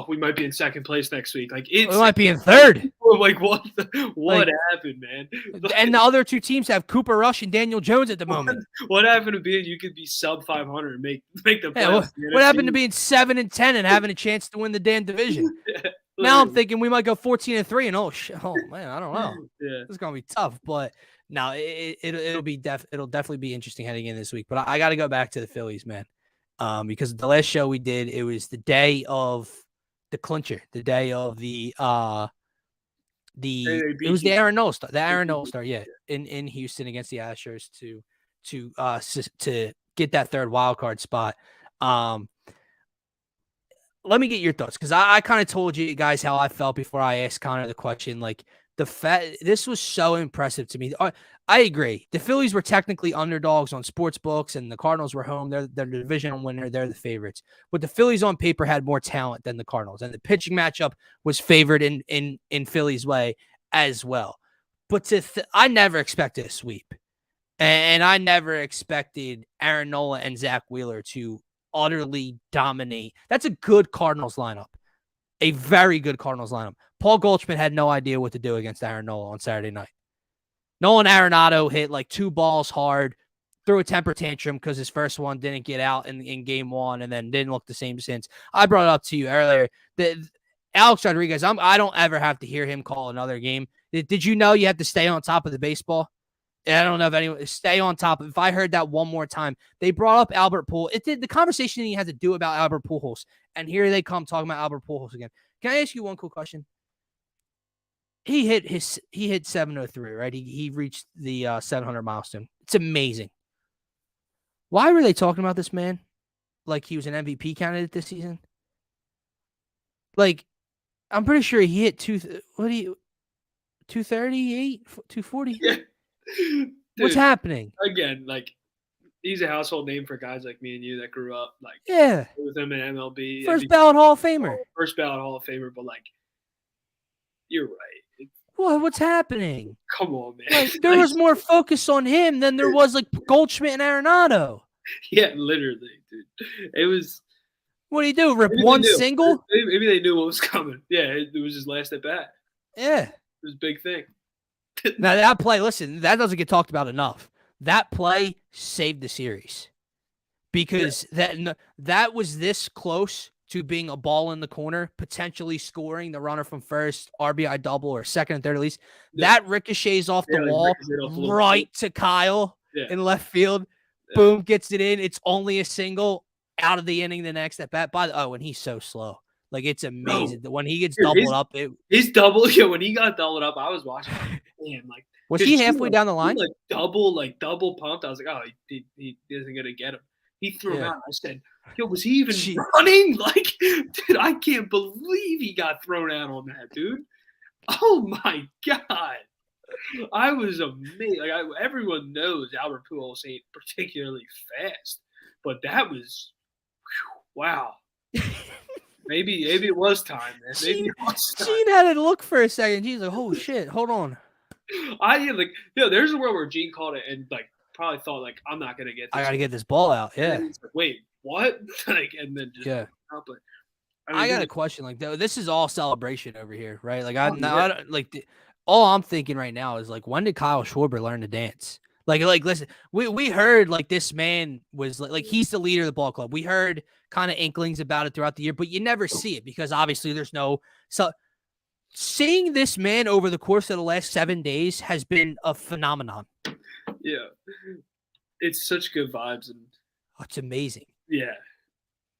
Speaker 3: we might be in second place next week. Like, we
Speaker 1: might be in third.
Speaker 3: Like, what happened, man?
Speaker 1: And the other two teams have Cooper Rush and Daniel Jones at the moment.
Speaker 3: What happened to being you could be sub 500 and make the playoffs?
Speaker 1: What happened to being 7-10 and having a chance to win the damn division? Now I'm thinking we might go 14-3, and oh man, I don't know.
Speaker 3: Yeah,
Speaker 1: it's gonna be tough, but no, it'll definitely be interesting heading in this week. But I got to go back to the Phillies, man, because the last show we did, it was the day of the clincher, the day of it was the Aaron Nola start, yeah, in Houston against the Astros to get that third wild card spot. Let me get your thoughts, because I kind of told you guys how I felt before I asked Connor the question. Like, this was so impressive to me. I agree. The Phillies were technically underdogs on sports books, and the Cardinals were home. They're the divisional winner. They're the favorites. But the Phillies on paper had more talent than the Cardinals, and the pitching matchup was favored in Phillies' way as well. But I never expected a sweep. And I never expected Aaron Nola and Zach Wheeler to utterly dominate. That's a good Cardinals lineup. A very good Cardinals lineup. Paul Goldschmidt had no idea what to do against Aaron Nola on Saturday night. Nolan Arenado hit like 2 balls hard, threw a temper tantrum because his first one didn't get out in game 1 and then didn't look the same since. I brought it up to you earlier that Alex Rodriguez, I don't ever have to hear him call another game. Did you know you have to stay on top of the baseball? I don't know if anyone stay on top. If I heard that one more time, they brought up Albert Pujols. It did the conversation he had to do about Albert Pujols, and here they come talking about Albert Pujols again. Can I ask you one cool question? He hit 703, right? He reached the 700 milestone. It's amazing. Why were they talking about this man like he was an MVP candidate this season? Like, I'm pretty sure he hit 238, 240.
Speaker 3: Yeah.
Speaker 1: Dude, what's happening?
Speaker 3: Again, like he's a household name for guys like me and you that grew up like with him in MLB.
Speaker 1: First ballot Hall of Famer.
Speaker 3: First ballot Hall of Famer, but like you're right.
Speaker 1: What's happening?
Speaker 3: Come on, man.
Speaker 1: Like, there was more focus on him than there was like Goldschmidt and Arenado.
Speaker 3: Yeah, literally, dude. It was.
Speaker 1: What do you do? Rip one single?
Speaker 3: Maybe they knew what was coming. Yeah, it was his last at bat.
Speaker 1: Yeah,
Speaker 3: it was a big thing.
Speaker 1: Now that play, listen, that doesn't get talked about enough. That play saved the series because that was this close to being a ball in the corner, potentially scoring the runner from first, RBI double or second and third at least. Yeah. That ricochets off the wall right to Kyle in left field. Yeah. Boom, gets it in. It's only a single out of the inning the next at bat. And he's so slow. Like, it's amazing. When he gets doubled up.
Speaker 3: He's double. Yeah, when he got doubled up, I was watching. Man, like,
Speaker 1: was he halfway down the line?
Speaker 3: Double pumped. I was like, oh, he isn't going to get him. He threw him out. I said, yo, was he even running? Like, dude, I can't believe he got thrown out on that, dude. Oh, my God. I was amazed. Like, everyone knows Albert Pujols ain't particularly fast, but that was,
Speaker 1: wow.
Speaker 3: Maybe it was time, man. Maybe
Speaker 1: Gene had to look for a second. Gene's like, oh, shit, hold on.
Speaker 3: There's a world where Gene called it and, like, probably thought, like, I'm not going to get this.
Speaker 1: I got to get this ball out. Yeah.
Speaker 3: Like, wait, what? Like, and then just
Speaker 1: I got a question. Like, this is all celebration over here, right? Like, all I'm thinking right now is, like, when did Kyle Schwarber learn to dance? Like, listen, we heard, like, this man was, like, he's the leader of the ball club. We heard kind of inklings about it throughout the year, but you never see it because, obviously, there's no – so seeing this man over the course of the last 7 days has been a phenomenon.
Speaker 3: Yeah. It's such good vibes. And
Speaker 1: it's amazing.
Speaker 3: Yeah.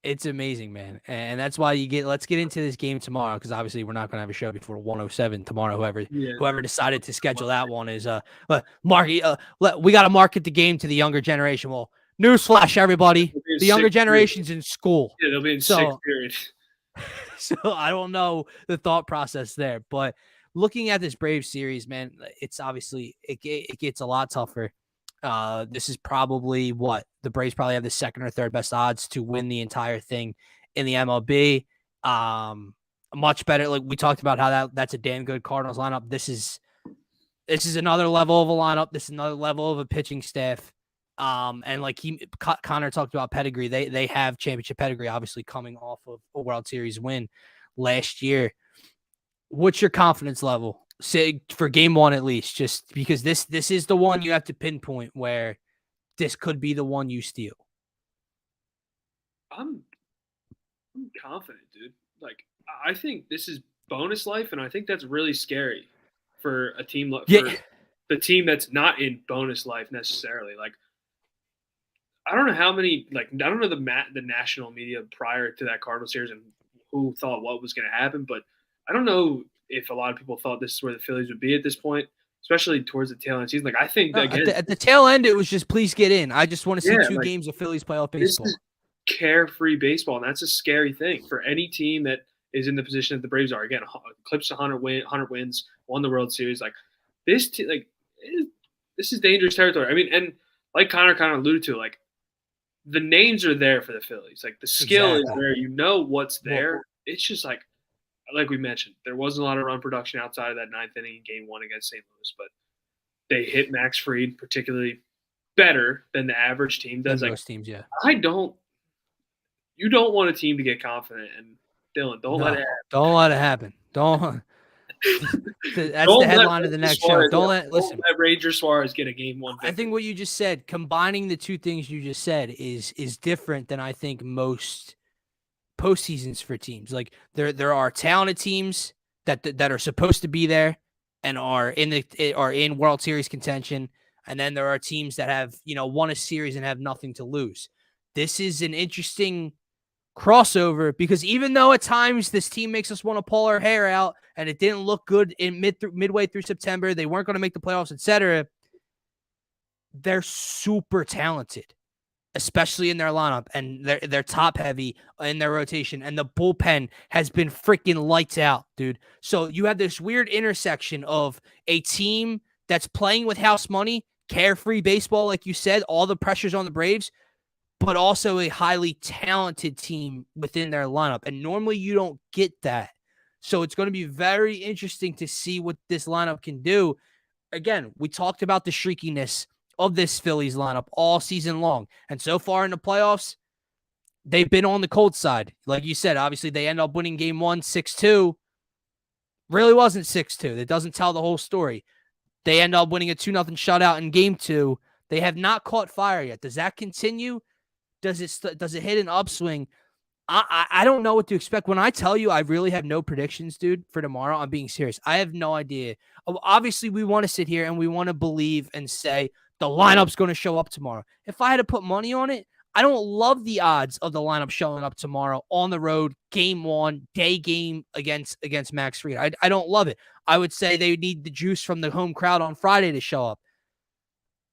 Speaker 1: It's amazing, man. And that's why let's get into this game tomorrow, because obviously we're not going to have a show before 107 tomorrow. Whoever decided to schedule that one is we got to market the game to the younger generation. Well, newsflash, everybody, the younger generation's in school.
Speaker 3: Yeah, they'll be in sixth period.
Speaker 1: So I don't know the thought process there, but looking at this Braves series, man, it's obviously it gets a lot tougher. This is probably the Braves probably have the second or third best odds to win the entire thing in the MLB. Much better. Like we talked about how that's a damn good Cardinals lineup. This is another level of a lineup. This is another level of a pitching staff. And like Connor talked about pedigree. They have championship pedigree, obviously coming off of a World Series win last year. What's your confidence level? Say for game one at least, just because this is the one you have to pinpoint where this could be the one you steal.
Speaker 3: I'm confident, dude. Like I think this is bonus life, and I think that's really scary for a team for the team that's not in bonus life necessarily. Like I don't know how many I don't know the national media prior to that Cardinals series and who thought what was going to happen, but I don't know if a lot of people thought this is where the Phillies would be at this point, especially towards the tail end of the season. Like I think
Speaker 1: at the tail end, it was just please get in. I just want to see two games of Phillies playoff baseball.
Speaker 3: This is carefree baseball, and that's a scary thing for any team that is in the position that the Braves are. Again, clips 100 wins, won the World Series. Like this, this is dangerous territory. I mean, and like Connor kind of alluded to, like the names are there for the Phillies. Like the skill is there. You know what's there. Well, it's just like we mentioned, there wasn't a lot of run production outside of that ninth inning in game one against St. Louis, but they hit Max Fried, particularly better than the average team does.
Speaker 1: Than
Speaker 3: Like,
Speaker 1: most teams, yeah.
Speaker 3: You don't want a team to get confident. And Dylan, don't let it happen.
Speaker 1: Don't let it happen. Don't. That's
Speaker 3: Don't
Speaker 1: the headline of the next show. Don't let
Speaker 3: Ranger Suarez get a game 1 victory.
Speaker 1: I think what you just said, combining the two things you just said, is different than I think most postseasons for teams. Like there are talented teams that are supposed to be there and are in World Series contention, and then there are teams that have won a series and have nothing to lose. This is an interesting crossover because even though at times this team makes us want to pull our hair out and it didn't look good in midway through September, they weren't going to make the playoffs, etc. They're super talented, especially in their lineup, and they're top heavy in their rotation, and the bullpen has been freaking lights out, dude. So you have this weird intersection of a team that's playing with house money, carefree baseball, like you said, all the pressure's on the Braves, but also a highly talented team within their lineup. And normally you don't get that. So it's going to be very interesting to see what this lineup can do. Again, we talked about the streakiness of this Phillies lineup all season long. And so far in the playoffs, they've been on the cold side. Like you said, obviously they end up winning game 1, 6-2. Really wasn't 6-2. That doesn't tell the whole story. They end up winning a 2-0 shutout in game 2. They have not caught fire yet. Does that continue? Does it hit an upswing? I don't know what to expect. When I tell you I really have no predictions, dude, for tomorrow, I'm being serious. I have no idea. Obviously, we want to sit here and we want to believe and say the lineup's going to show up tomorrow. If I had to put money on it, I don't love the odds of the lineup showing up tomorrow on the road, game 1, day game against Max Fried. I don't love it. I would say they need the juice from the home crowd on Friday to show up.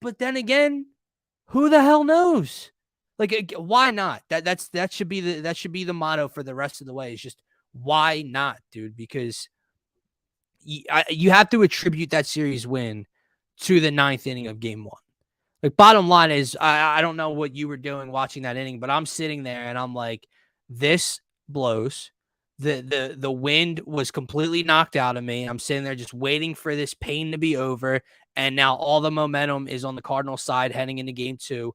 Speaker 1: But then again, who the hell knows? Like, why not? That should be the motto for the rest of the way. Is just why not, dude? Because you have to attribute that series win to the 9th inning of game 1. Like, bottom line is, I don't know what you were doing watching that inning, but I'm sitting there and I'm like, this blows. The wind was completely knocked out of me. I'm sitting there just waiting for this pain to be over, and now all the momentum is on the Cardinals side heading into game 2.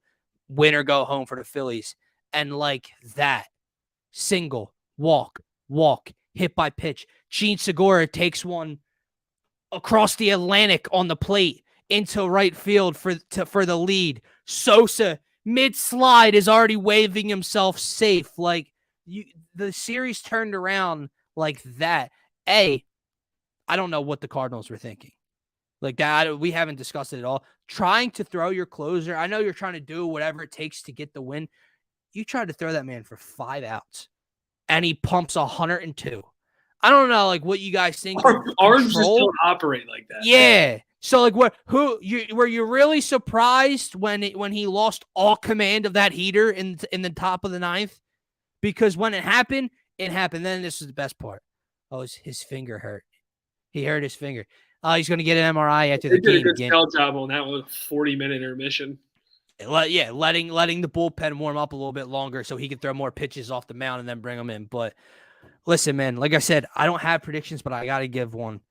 Speaker 1: Win or go home for the Phillies. And like that, single, walk, hit by pitch. Gene Segura takes one across the Atlantic on the plate into right field for the lead. Sosa, mid-slide, is already waving himself safe. Like, the series turned around like that. I don't know what the Cardinals were thinking. Like that, we haven't discussed it at all. Trying to throw your closer, I know you're trying to do whatever it takes to get the win. You tried to throw that man for 5 outs, and he pumps 102. I don't know, like, what you guys think.
Speaker 3: Arms just don't operate like that.
Speaker 1: Yeah. So, like, were you really surprised when he lost all command of that heater in the top of the 9th? Because when it happened, it happened. Then this is the best part. Oh, his finger hurt. He hurt his finger. He's going to get an MRI after the game.
Speaker 3: They did a good scout job on that one. 40-minute intermission.
Speaker 1: Yeah, letting the bullpen warm up a little bit longer so he could throw more pitches off the mound and then bring them in. But listen, man, like I said, I don't have predictions, but I got to give one.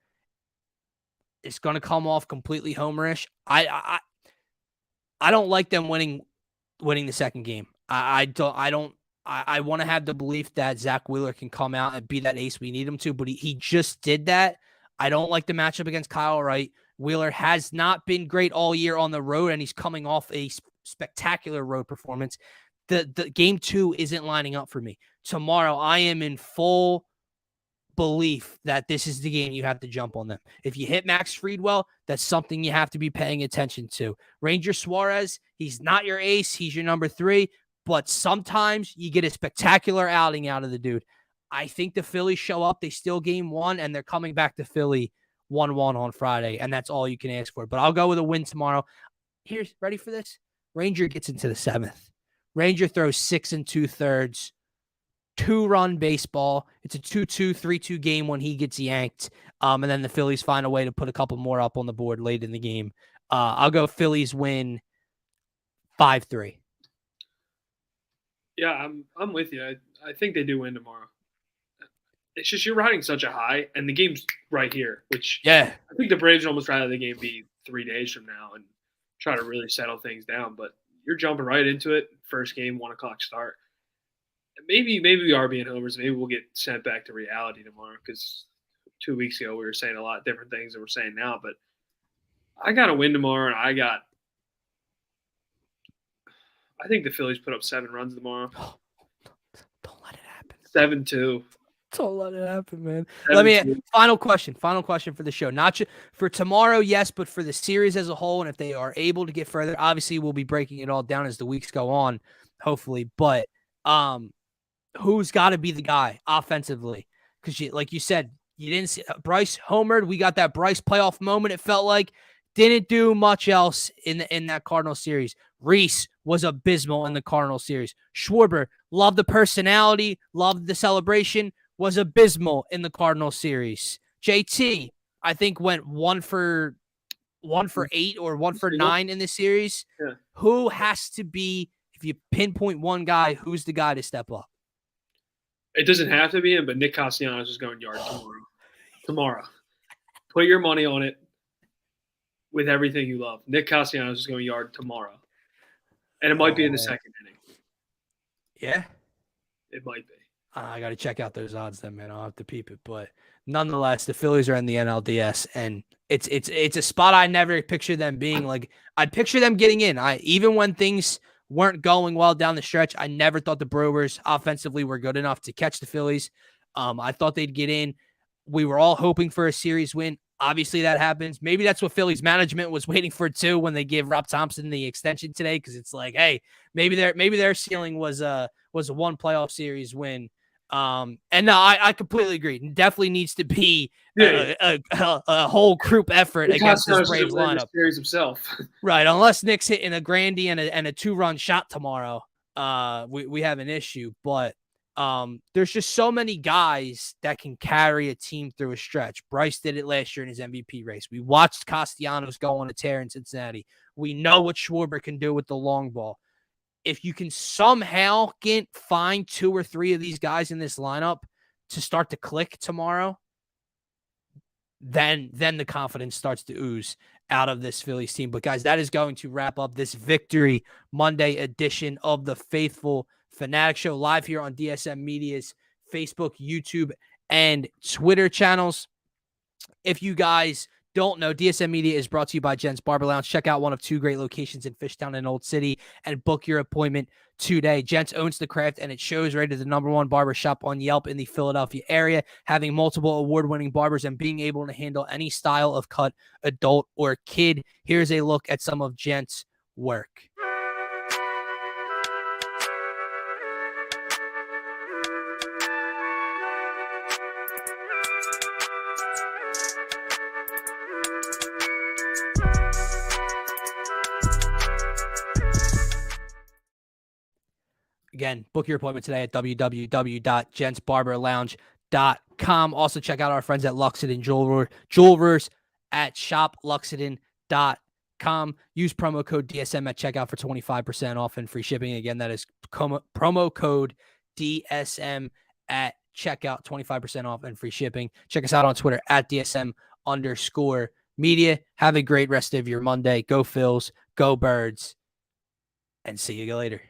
Speaker 1: It's going to come off completely homerish. I don't like them winning the second game. I want to have the belief that Zach Wheeler can come out and be that ace we need him to, but he just did that. I don't like the matchup against Kyle Wright. Wheeler has not been great all year on the road, and he's coming off a spectacular road performance. The game 2 isn't lining up for me. Tomorrow, I am in full belief that this is the game you have to jump on them. If you hit Max Fried well, that's something you have to be paying attention to. Ranger Suarez, he's not your ace. He's your number 3, but sometimes you get a spectacular outing out of the dude. I think the Phillies show up. They steal game 1, and they're coming back to Philly 1-1 on Friday, and that's all you can ask for. But I'll go with a win tomorrow. Here's, ready for this? Ranger gets into the 7th. Ranger throws 6 2/3, 2-run baseball. It's a 2-2, 3-2 game when he gets yanked, and then the Phillies find a way to put a couple more up on the board late in the game. I'll go Phillies win 5-3.
Speaker 3: Yeah, I'm with you. I think they do win tomorrow. It's just you're riding such a high, and the game's right here, which
Speaker 1: I
Speaker 3: think the Braves would almost rather the game be 3 days from now. And try to really settle things down. But you're jumping right into it. First game, 1 o'clock start. Maybe we are being homers. Maybe we'll get sent back to reality tomorrow because 2 weeks ago we were saying a lot different things than we're saying now. But I got to win tomorrow, and I think the Phillies put up 7 runs tomorrow.
Speaker 1: Don't let it happen.
Speaker 3: 7-2.
Speaker 1: Don't let it happen, man. Let me final question for the show. Not for tomorrow, yes, but for the series as a whole. And if they are able to get further, obviously we'll be breaking it all down as the weeks go on, hopefully. But who's got to be the guy offensively? Because like you said, you didn't see Bryce homered. We got that Bryce playoff moment. It felt like didn't do much else in that Cardinal series. Reese was abysmal in the Cardinal series. Schwarber loved the personality, loved the celebration. Was abysmal in the Cardinal series. JT, I think, went 1 for 8 or 1 for 9 in the series.
Speaker 3: Yeah.
Speaker 1: Who has to be, if you pinpoint one guy, who's the guy to step up?
Speaker 3: It doesn't have to be him, but Nick Castellanos is going yard tomorrow. Put your money on it with everything you love. Nick Castellanos is going yard tomorrow. And it might be in the second inning.
Speaker 1: Yeah?
Speaker 3: It might be.
Speaker 1: I got to check out those odds then, man. I'll have to peep it. But nonetheless, the Phillies are in the NLDS, and it's a spot I never pictured them being. Like, I'd picture them getting in. Even when things weren't going well down the stretch, I never thought the Brewers offensively were good enough to catch the Phillies. I thought they'd get in. We were all hoping for a series win. Obviously, that happens. Maybe that's what Phillies management was waiting for too when they gave Rob Thompson the extension today, because it's like, hey, maybe their ceiling was a 1 playoff series win. And no, I completely agree. Definitely needs to be a whole group effort against this Braves lineup.
Speaker 3: Series himself,
Speaker 1: right? Unless Nick's hitting a grandy and a 2-run shot tomorrow, we have an issue. But there's just so many guys that can carry a team through a stretch. Bryce did it last year in his MVP race. We watched Castellanos go on a tear in Cincinnati. We know what Schwarber can do with the long ball. If you can somehow find 2 or 3 of these guys in this lineup to start to click tomorrow, then the confidence starts to ooze out of this Phillies team. But guys, that is going to wrap up this Victory Monday edition of the Faithful Fanatic Show, live here on DSM Media's Facebook, YouTube, and Twitter channels. If you guys don't know, DSM Media is brought to you by Gents Barber Lounge. Check out one of 2 great locations in Fishtown and Old City and book your appointment today. Gents owns the craft, and it shows, rated the #1 barber shop on Yelp in the Philadelphia area, having multiple award-winning barbers and being able to handle any style of cut, adult or kid. Here's a look at some of Gents' work. Again, book your appointment today at www.gentsbarberlounge.com. Also, check out our friends at Luxiden Jewelers at shopluxiden.com. Use promo code DSM at checkout for 25% off and free shipping. Again, that is promo code DSM at checkout, 25% off and free shipping. Check us out on Twitter at DSM_media. Have a great rest of your Monday. Go Phils, go Birds, and see you later.